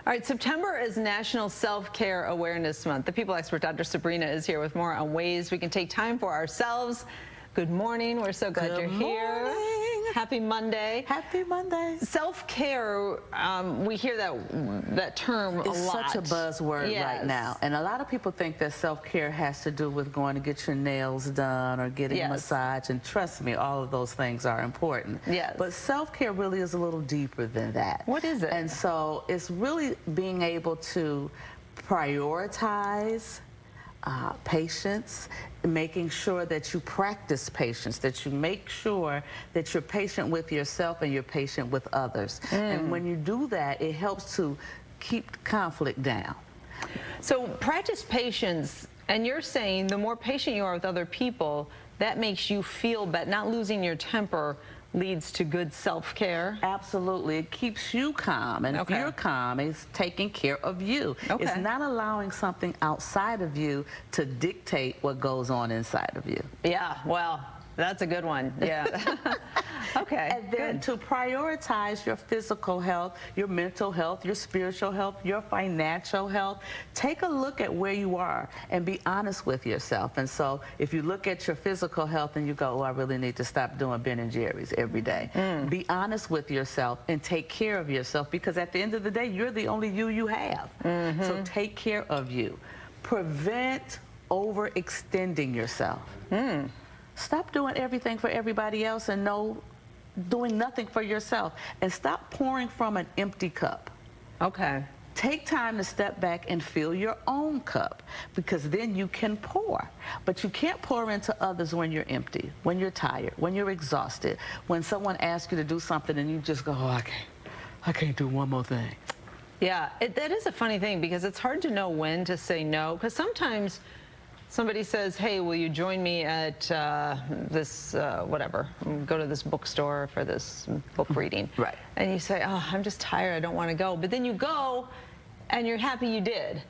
All right, September is National Self-Care Awareness Month. The people expert, Dr. Sabrina, is here with more on ways we can take time for ourselves. Good morning. We're so glad you're here. Happy Monday. Happy Monday. Self-care, we hear that term a lot. It's such a buzzword right now. And a lot of people think that self-care has to do with going to get your nails done or getting a massage. And trust me, all of those things are important. Yes. But self-care really is a little deeper than that. What is it? And so it's really being able to prioritize patience, making sure that you practice patience, that you make sure that you're patient with yourself and you're patient with others. And when you do that, it helps to keep conflict down. So practice patience, and you're saying the more patient you are with other people, that makes you feel better. Not losing your temper leads to good self-care? Absolutely. It keeps you calm, and if you're calm, it's taking care of you. It's not allowing something outside of you to dictate what goes on inside of you. Yeah, well, that's a good one. Yeah. Okay. And then to prioritize your physical health, your mental health, your spiritual health, your financial health. Take a look at where you are and be honest with yourself. And so if you look at your physical health and you go, oh, I really need to stop doing Ben and Jerry's every day. Be honest with yourself and take care of yourself, because at the end of the day, you're the only you have. So take care of you. Prevent overextending yourself. Stop doing everything for everybody else and doing nothing for yourself. And stop pouring from an empty cup. Okay. Take time to step back and fill your own cup, because then you can pour. But you can't pour into others when you're empty, when you're tired, when you're exhausted, when someone asks you to do something and you just go, oh, I can't do one more thing. Yeah, that is a funny thing, because it's hard to know when to say no, because sometimes somebody says, hey, will you join me at this, whatever, go to this bookstore for this book reading. Right. And you say, oh, I'm just tired, I don't want to go. But then you go, and you're happy you did.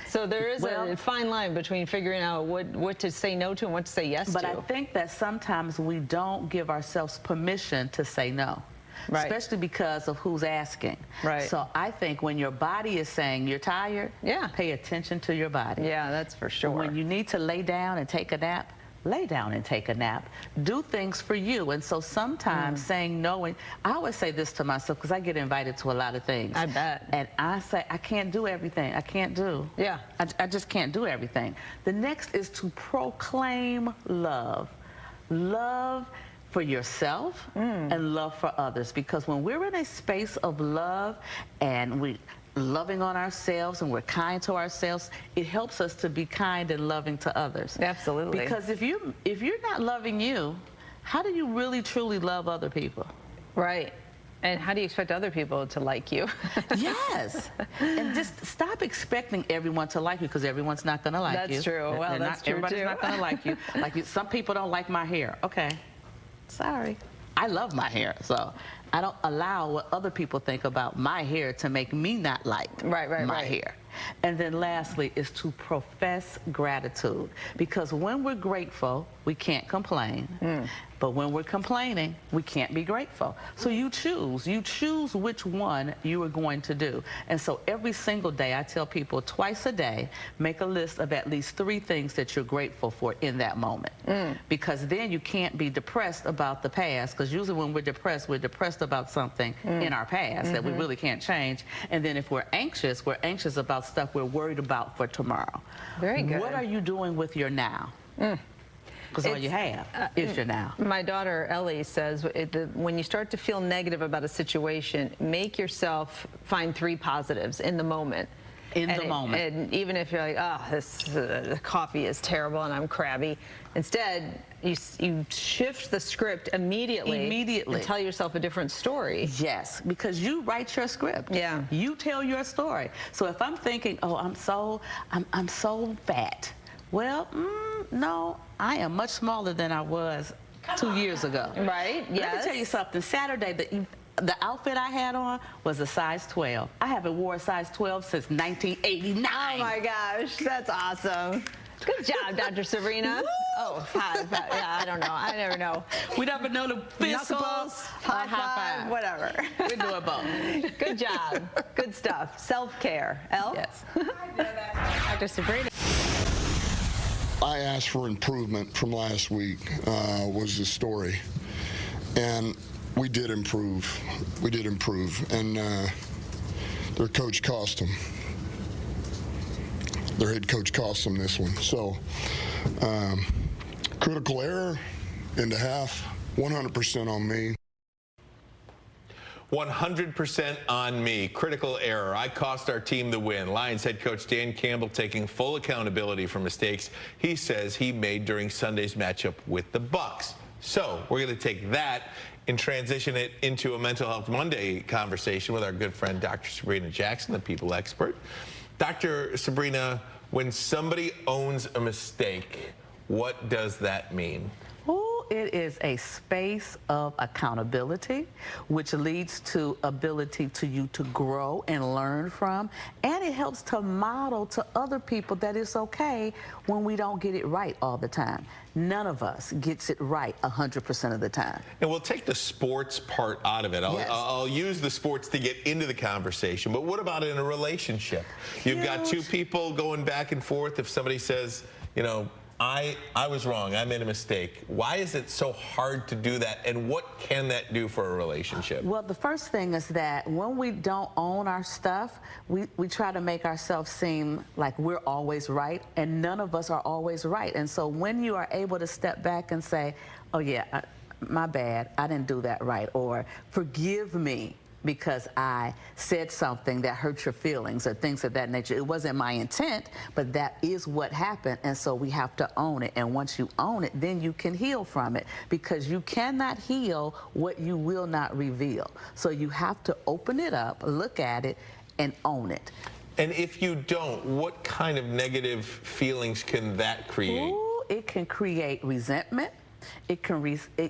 So there is a fine line between figuring out what to say no to and what to say yes to. But I think that sometimes we don't give ourselves permission to say no. Especially because of who's asking. So I think when your body is saying you're tired, pay attention to your body. Yeah, that's for sure. When you need to lay down and take a nap, lay down and take a nap. Do things for you. And so sometimes saying no, and I always say this to myself because I get invited to a lot of things. I bet. And I say, I can't do everything. I can't do. Yeah. I just can't do everything. The next is to proclaim love. Love for yourself and love for others, because when we're in a space of love and we're loving on ourselves and we're kind to ourselves, it helps us to be kind and loving to others. Absolutely. Because if you're not loving you, how do you really truly love other people? Right. And how do you expect other people to like you? Yes. And just stop expecting everyone to like you, because everyone's not going to like you. That's true. Well, that's true Everybody's not going to like you. Some people don't like my hair. Okay. Sorry. I love my hair, so I don't allow what other people think about my hair to make me not like my hair. And then lastly is to profess gratitude, because when we're grateful, we can't complain. But when we're complaining, we can't be grateful. So you choose which one you are going to do. And so every single day, I tell people twice a day, make a list of at least 3 things that you're grateful for in that moment. Because then you can't be depressed about the past, because usually when we're depressed about something in our past that we really can't change. And then if we're anxious about stuff we're worried about for tomorrow. Very good. What are you doing with your now? Because all you have is your now. My daughter Ellie says when you start to feel negative about a situation, make yourself find 3 positives in the moment. And even if you're like, oh, this coffee is terrible and I'm crabby, instead you shift the script immediately and tell yourself a different story. Yes, because you write your script. Yeah. You tell your story. So if I'm thinking, oh, I'm so fat. Well, no, I am much smaller than I was 2 years ago. Right, yes. Let me tell you something. Saturday, the outfit I had on was a size 12. I haven't worn a size 12 since 1989. Oh, my gosh. That's awesome. Good job, Dr. Sabrina. Oh, five. Yeah, I don't know. I never know. We never know the fist bump, high five, whatever. We do it both. Good job. Good stuff. Self-care. Elle? Yes. Dr. Sabrina. I asked for improvement from last week, was the story. And we did improve. We did improve. And their coach cost them. Their head coach cost them this one. So, critical error into half, 100% on me. 100% on me. Critical error. I cost our team the win. Lions head coach Dan Campbell taking full accountability for mistakes he says he made during Sunday's matchup with the Bucs. So we're going to take that and transition it into a Mental Health Monday conversation with our good friend Dr. Sabrina Jackson, the people expert. Dr. Sabrina, when somebody owns a mistake, what does that mean? It is a space of accountability, which leads to ability to you to grow and learn from, and it helps to model to other people that it's okay when we don't get it right all the time. None of us gets it right 100% of the time. And we'll take the sports part out of it. I'll use the sports to get into the conversation, but what about in a relationship? You've got two people going back and forth. If somebody says, you know, I was wrong, I made a mistake. Why is it so hard to do that, and what can that do for a relationship? Well, the first thing is that when we don't own our stuff, we try to make ourselves seem like we're always right, and none of us are always right. And so when you are able to step back and say, oh yeah, my bad, I didn't do that right, or forgive me because I said something that hurt your feelings or things of that nature. It wasn't my intent, but that is what happened, and so we have to own it. And once you own it, then you can heal from it, because you cannot heal what you will not reveal. So you have to open it up, look at it, and own it. And if you don't, what kind of negative feelings can that create? Ooh, it can create resentment. It can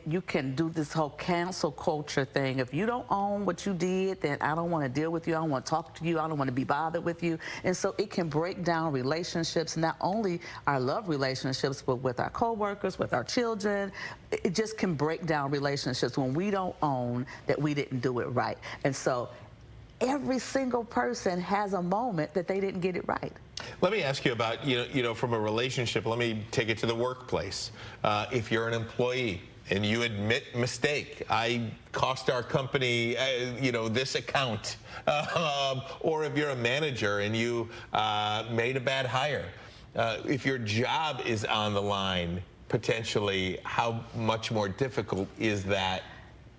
you can do this whole cancel culture thing. If you don't own what you did, then I don't want to deal with you. I don't want to talk to you. I don't want to be bothered with you. And so it can break down relationships, not only our love relationships, but with our coworkers, with our children. It just can break down relationships when we don't own that we didn't do it right. And so every single person has a moment that they didn't get it right. Let me ask you about, you know, from a relationship, let me take it to the workplace. If you're an employee and you admit mistake, I cost our company, you know, this account, or if you're a manager and you made a bad hire, if your job is on the line, potentially, how much more difficult is that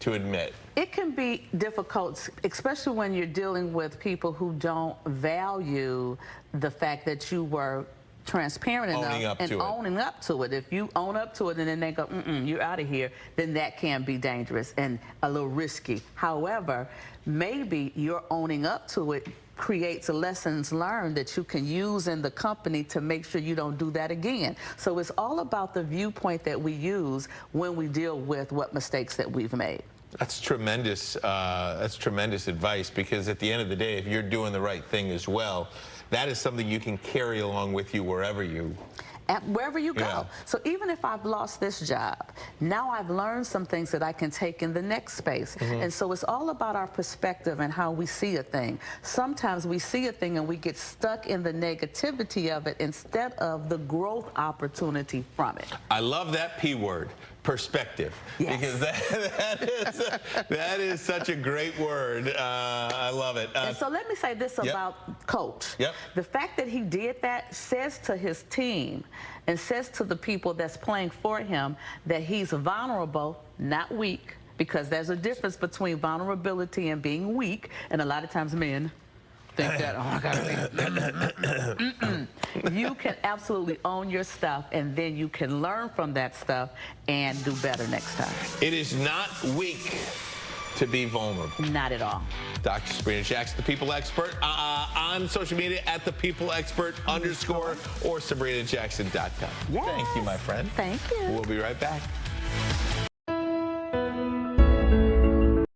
to admit? It can be difficult, especially when you're dealing with people who don't value the fact that you were transparent enough and owning up to it. If you own up to it and then they go, you're out of here, then that can be dangerous and a little risky. However, maybe your owning up to it creates lessons learned that you can use in the company to make sure you don't do that again. So it's all about the viewpoint that we use when we deal with what mistakes that we've made. That's tremendous advice, because at the end of the day, if you're doing the right thing as well, that is something you can carry along with you wherever you wherever you go. So even if I've lost this job, now I've learned some things that I can take in the next space. And so it's all about our perspective and how we see a thing. Sometimes we see a thing and we get stuck in the negativity of it instead of the growth opportunity from it. I love that P word, perspective, because that is such a great word. I love it. And so let me say this about Coach. The fact that he did that says to his team and says to the people that's playing for him that he's vulnerable, not weak, because there's a difference between vulnerability and being weak, and a lot of times men think that, oh, I gotta be. You can absolutely own your stuff, and then you can learn from that stuff and do better next time. It is not weak to be vulnerable. Not at all. Dr. Sabrina Jackson, the People Expert, on social media at @thepeopleexpert_ or SabrinaJackson.com. Yes. Thank you, my friend. Thank you. We'll be right back.